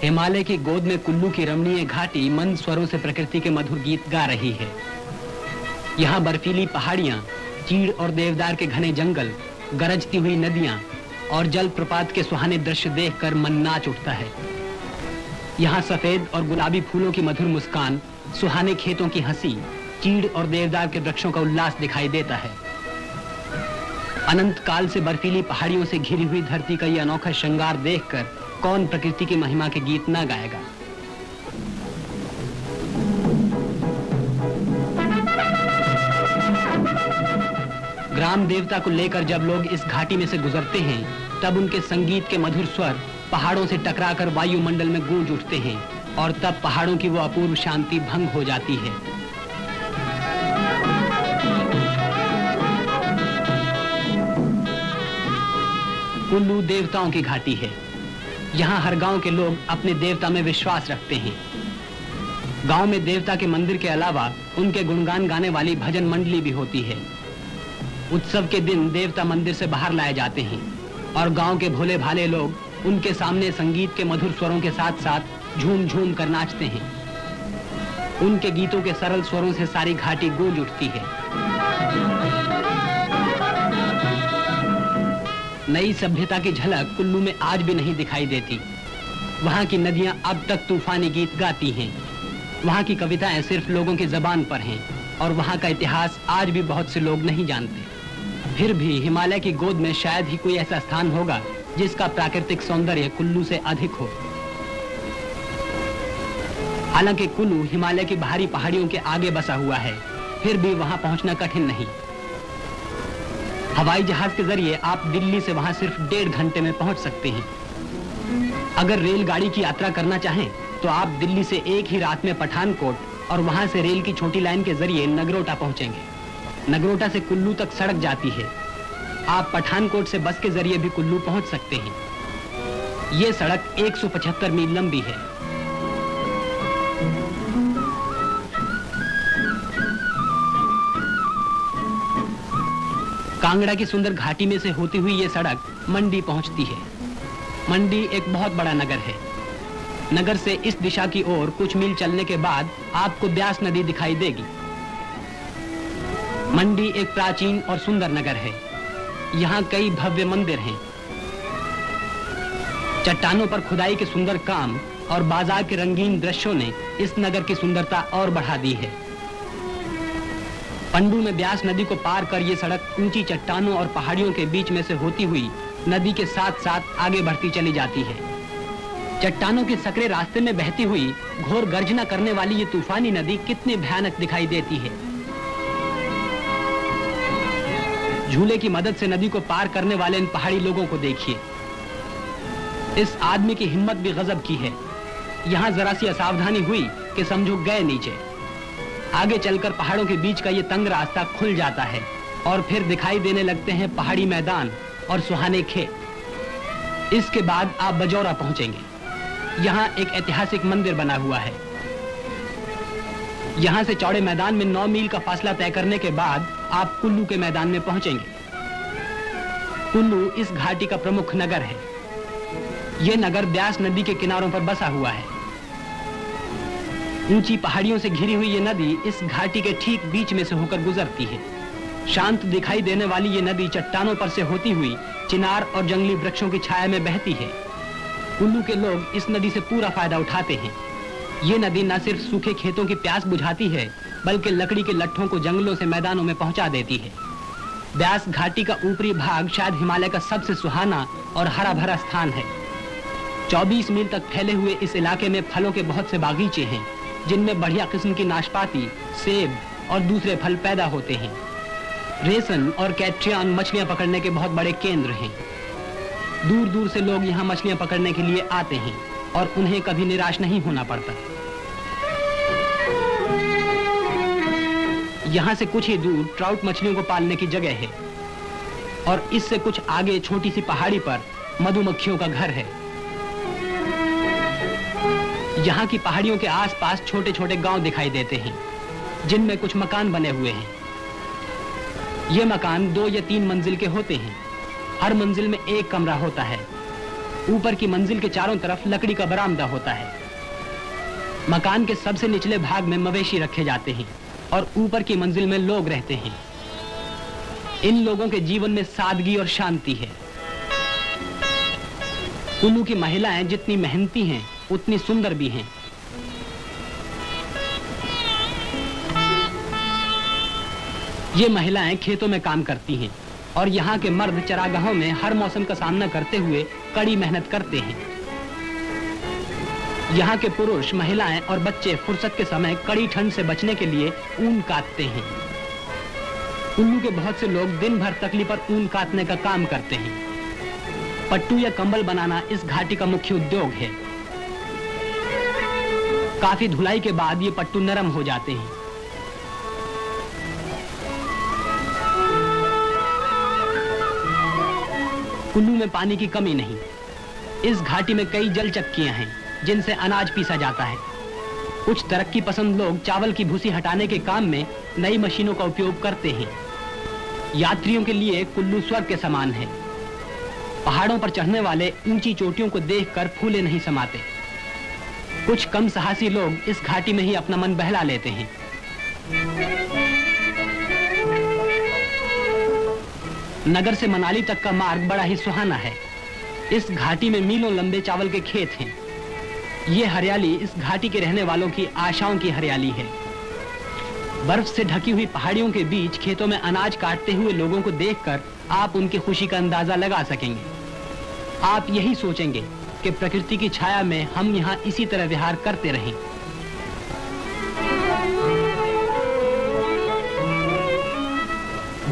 हिमालय की गोद में कुल्लू की रमणीय घाटी मंद स्वरों से प्रकृति के मधुर गीत गा रही है। यहाँ बर्फीली पहाड़ियाँ, चीड़ और देवदार के घने जंगल, गरजती हुई नदियाँ और जलप्रपात के सुहाने दृश्य देखकर मन नाच उठता है। यहाँ सफेद और गुलाबी फूलों की मधुर मुस्कान, सुहाने खेतों की हंसी, चीड़ और देवदार के वृक्षों का उल्लास दिखाई देता है। अनंत काल से बर्फीली पहाड़ियों से घिरी हुई धरती का ये अनोखा श्रृंगार देखकर कौन प्रकृति की महिमा के गीत ना गाएगा। ग्राम देवता को लेकर जब लोग इस घाटी में से गुजरते हैं, तब उनके संगीत के मधुर स्वर पहाड़ों से टकराकर वायुमंडल में गूंज उठते हैं और तब पहाड़ों की वो अपूर्व शांति भंग हो जाती है। कुल्लू देवताओं की घाटी है। यहाँ हर गांव के लोग अपने देवता में विश्वास रखते हैं। गांव में देवता के मंदिर के अलावा उनके गुणगान गाने वाली भजन मंडली भी होती है। उत्सव के दिन देवता मंदिर से बाहर लाए जाते हैं और गांव के भोले भाले लोग उनके सामने संगीत के मधुर स्वरों के साथ साथ झूम झूम कर नाचते हैं। उनके गीतों के सरल स्वरों से सारी घाटी गूंज उठती है। नई सभ्यता की झलक कुल्लू में आज भी नहीं दिखाई देती। वहाँ की नदियाँ अब तक तूफानी गीत गाती हैं। वहाँ की कविताएं सिर्फ लोगों की जबान पर हैं और वहाँ का इतिहास आज भी बहुत से लोग नहीं जानते। फिर भी हिमालय की गोद में शायद ही कोई ऐसा स्थान होगा जिसका प्राकृतिक सौंदर्य कुल्लू से अधिक हो। हालांकि कुल्लू हिमालय की बाहरी पहाड़ियों के आगे बसा हुआ है, फिर भी वहाँ पहुँचना कठिन नहीं। हवाई जहाज के जरिए आप दिल्ली से वहां सिर्फ 1.5 घंटे में पहुंच सकते हैं। अगर रेलगाड़ी की यात्रा करना चाहें तो आप दिल्ली से एक ही रात में पठानकोट और वहां से रेल की छोटी लाइन के जरिए नगरोटा पहुंचेंगे। नगरोटा से कुल्लू तक सड़क जाती है। आप पठानकोट से बस के जरिए भी कुल्लू पहुंच सकते हैं। ये सड़क 175 मील लंबी है। कांगड़ा की सुंदर घाटी में से होती हुई ये सड़क मंडी पहुंचती है। मंडी एक बहुत बड़ा नगर है। नगर से इस दिशा की ओर कुछ मील चलने के बाद आपको ब्यास नदी दिखाई देगी। मंडी एक प्राचीन और सुंदर नगर है। यहाँ कई भव्य मंदिर हैं। चट्टानों पर खुदाई के सुंदर काम और बाजार के रंगीन दृश्यों ने इस नगर की सुंदरता और बढ़ा दी है। पंडू में ब्यास नदी को पार कर ये सड़क ऊंची चट्टानों और पहाड़ियों के बीच में से होती हुई नदी के साथ साथ आगे बढ़ती चली जाती है। चट्टानों के सकरे रास्ते में बहती हुई घोर गर्जना करने वाली ये तूफानी नदी कितनी भयानक दिखाई देती है। झूले की मदद से नदी को पार करने वाले इन पहाड़ी लोगों को देखिए। इस आदमी की हिम्मत भी गजब की है। यहाँ जरा सी असावधानी हुई कि समझो गए नीचे। आगे चलकर पहाड़ों के बीच का ये तंग रास्ता खुल जाता है और फिर दिखाई देने लगते हैं पहाड़ी मैदान और सुहाने खेत। इसके बाद आप बजौरा पहुंचेंगे। यहाँ एक ऐतिहासिक मंदिर बना हुआ है। यहाँ से चौड़े मैदान में 9 मील का फासला तय करने के बाद आप कुल्लू के मैदान में पहुंचेंगे। कुल्लू इस घाटी का प्रमुख नगर है। यह नगर ब्यास नदी के किनारों पर बसा हुआ है। ऊंची पहाड़ियों से घिरी हुई ये नदी इस घाटी के ठीक बीच में से होकर गुजरती है। शांत दिखाई देने वाली ये नदी चट्टानों पर से होती हुई चिनार और जंगली वृक्षों की छाया में बहती है। कुल्लू के लोग इस नदी से पूरा फायदा उठाते हैं। ये नदी न सिर्फ सूखे खेतों की प्यास बुझाती है, बल्कि लकड़ी के लट्ठों को जंगलों से मैदानों में पहुंचा देती है। ब्यास घाटी का ऊपरी भाग शायद हिमालय का सबसे सुहाना और हरा भरा स्थान है। 24 मील तक फैले हुए इस इलाके में फलों के बहुत से बागीचे हैं, जिनमें बढ़िया किस्म की नाशपाती, सेब और दूसरे फल पैदा होते हैं। रेसन और कैट्रियान मछलियां पकड़ने के बहुत बड़े केंद्र हैं। दूर दूर से लोग यहाँ मछलियां पकड़ने के लिए आते हैं और उन्हें कभी निराश नहीं होना पड़ता। यहाँ से कुछ ही दूर ट्राउट मछलियों को पालने की जगह है और इससे कुछ आगे छोटी सी पहाड़ी पर मधुमक्खियों का घर है। यहाँ की पहाड़ियों के आसपास छोटे छोटे गांव दिखाई देते हैं, जिनमें कुछ मकान बने हुए हैं। ये मकान 2 या 3 मंजिल के होते हैं। हर मंजिल में एक कमरा होता है। ऊपर की मंजिल के चारों तरफ लकड़ी का बरामदा होता है। मकान के सबसे निचले भाग में मवेशी रखे जाते हैं और ऊपर की मंजिल में लोग रहते हैं। इन लोगों के जीवन में सादगी और शांति है। कुल्लू की महिलाएं जितनी मेहनती हैं, उतनी सुंदर भी हैं। ये महिलाएं खेतों में काम करती हैं और यहाँ के मर्द चरागाहों में हर मौसम का सामना करते हुए कड़ी मेहनत करते हैं। यहाँ के पुरुष, महिलाएं और बच्चे फुर्सत के समय कड़ी ठंड से बचने के लिए ऊन काटते हैं। कुल्लू के बहुत से लोग दिन भर तकली पर ऊन काटने का काम करते हैं। पट्टू या कंबल बनाना इस घाटी का मुख्य उद्योग है। काफी धुलाई के बाद ये पट्टू नरम हो जाते हैं। कुल्लू में पानी की कमी नहीं। इस घाटी में कई जल चक्कियां हैं जिनसे अनाज पीसा जाता है। कुछ तरक्की पसंद लोग चावल की भूसी हटाने के काम में नई मशीनों का उपयोग करते हैं। यात्रियों के लिए कुल्लू स्वर्ग के समान है। पहाड़ों पर चढ़ने वाले ऊंची चोटियों को देखकर फूले नहीं समाते। कुछ कम साहसी लोग इस घाटी में ही अपना मन बहला लेते हैं। नगर से मनाली तक का मार्ग बड़ा ही सुहाना है। इस घाटी में मीलों लंबे चावल के खेत हैं। ये हरियाली इस घाटी के रहने वालों की आशाओं की हरियाली है। बर्फ से ढकी हुई पहाड़ियों के बीच खेतों में अनाज काटते हुए लोगों को देखकर आप उनकी खुशी का अंदाजा लगा सकेंगे। आप यही सोचेंगे कि प्रकृति की छाया में हम यहाँ इसी तरह विहार करते रहें।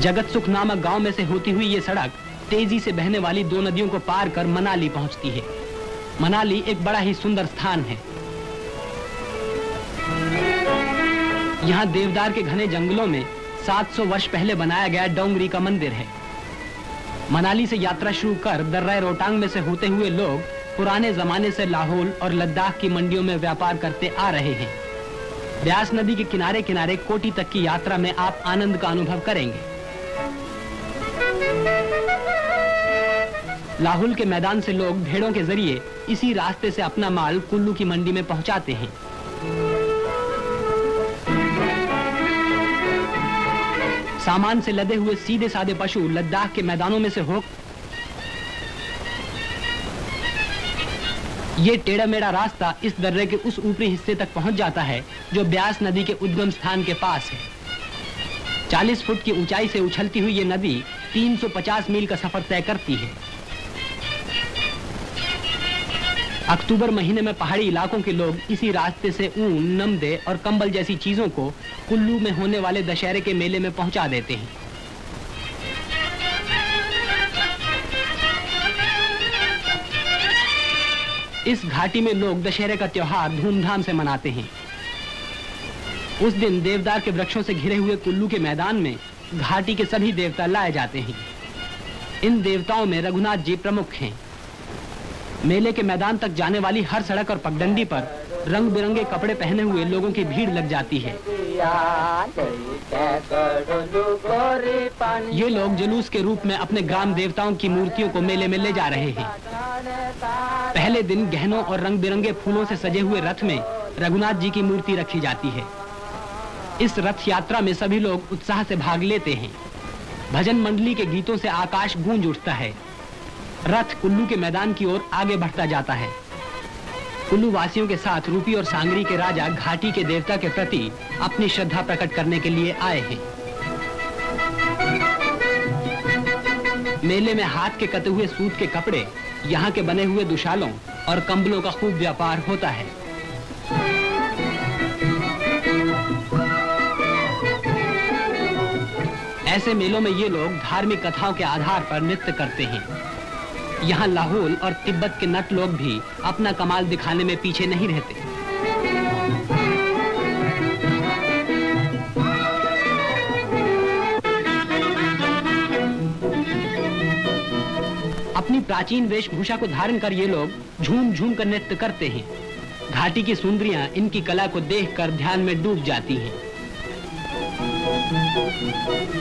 जगत सुख नामक गांव में से होती हुई ये सड़क तेजी से बहने वाली दो नदियों को पार कर मनाली पहुंचती है। मनाली एक बड़ा ही सुंदर स्थान है। यहाँ देवदार के घने जंगलों में 700 वर्ष पहले बनाया गया डोंगरी का मंदिर है। मनाली से यात्रा शुरू कर दर्रा रोहतांग में से होते हुए लोग पुराने जमाने से लाहौल और लद्दाख की मंडियों में व्यापार करते आ रहे हैं। ब्यास नदी के किनारे किनारे कोटी तक की यात्रा में आप आनंद का अनुभव करेंगे। लाहौल के मैदान से लोग भेड़ों के जरिए इसी रास्ते से अपना माल कुल्लू की मंडी में पहुंचाते हैं। सामान से लदे हुए सीधे साधे पशु लद्दाख के मैदानों में से हो ये टेढ़ा मेढ़ा रास्ता इस दर्रे के उस ऊपरी हिस्से तक पहुंच जाता है जो ब्यास नदी के उद्गम स्थान के पास है। 40 फुट की ऊंचाई से उछलती हुई ये नदी 350 मील का सफर तय करती है। अक्टूबर महीने में पहाड़ी इलाकों के लोग इसी रास्ते से ऊन, नमदे और कंबल जैसी चीजों को कुल्लू में होने वाले दशहरे के मेले में पहुंचा देते हैं। इस घाटी में लोग दशहरे का त्योहार धूमधाम से मनाते हैं। उस दिन देवदार के वृक्षों से घिरे हुए कुल्लू के मैदान में घाटी के सभी देवता लाए जाते हैं। इन देवताओं में रघुनाथ जी प्रमुख हैं। मेले के मैदान तक जाने वाली हर सड़क और पगडंडी पर रंग बिरंगे कपड़े पहने हुए लोगों की भीड़ लग जाती है। ये लोग जुलूस के रूप में अपने ग्राम देवताओं की मूर्तियों को मेले में ले जा रहे हैं। पहले दिन गहनों और रंग बिरंगे फूलों से सजे हुए रथ में रघुनाथ जी की मूर्ति रखी जाती है। इस रथ यात्रा में सभी लोग उत्साह से भाग लेते हैं। भजन मंडली के गीतों से आकाश गूंज उठता है। रथ कुल्लू के मैदान की ओर आगे बढ़ता जाता है। कुल्लू वासियों के साथ रूपी और सांगरी के राजा घाटी के देवता के प्रति अपनी श्रद्धा प्रकट करने के लिए आए हैं। मेले में हाथ के कटे हुए सूत के कपड़े, यहाँ के बने हुए दुशालों और कंबलों का खूब व्यापार होता है। ऐसे मेलों में ये लोग धार्मिक कथाओं के आधार पर नृत्य करते हैं। यहाँ लाहौल और तिब्बत के नट लोग भी अपना कमाल दिखाने में पीछे नहीं रहते। अपनी प्राचीन वेशभूषा को धारण कर ये लोग झूम झूम कर नृत्य करते हैं। घाटी की सुंदरियां इनकी कला को देखकर ध्यान में डूब जाती हैं।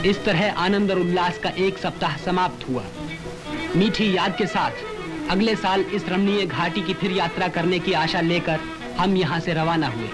इस तरह आनंद और उल्लास का एक सप्ताह समाप्त हुआ। मीठी याद के साथ अगले साल इस रमणीय घाटी की फिर यात्रा करने की आशा लेकर हम यहाँ से रवाना हुए।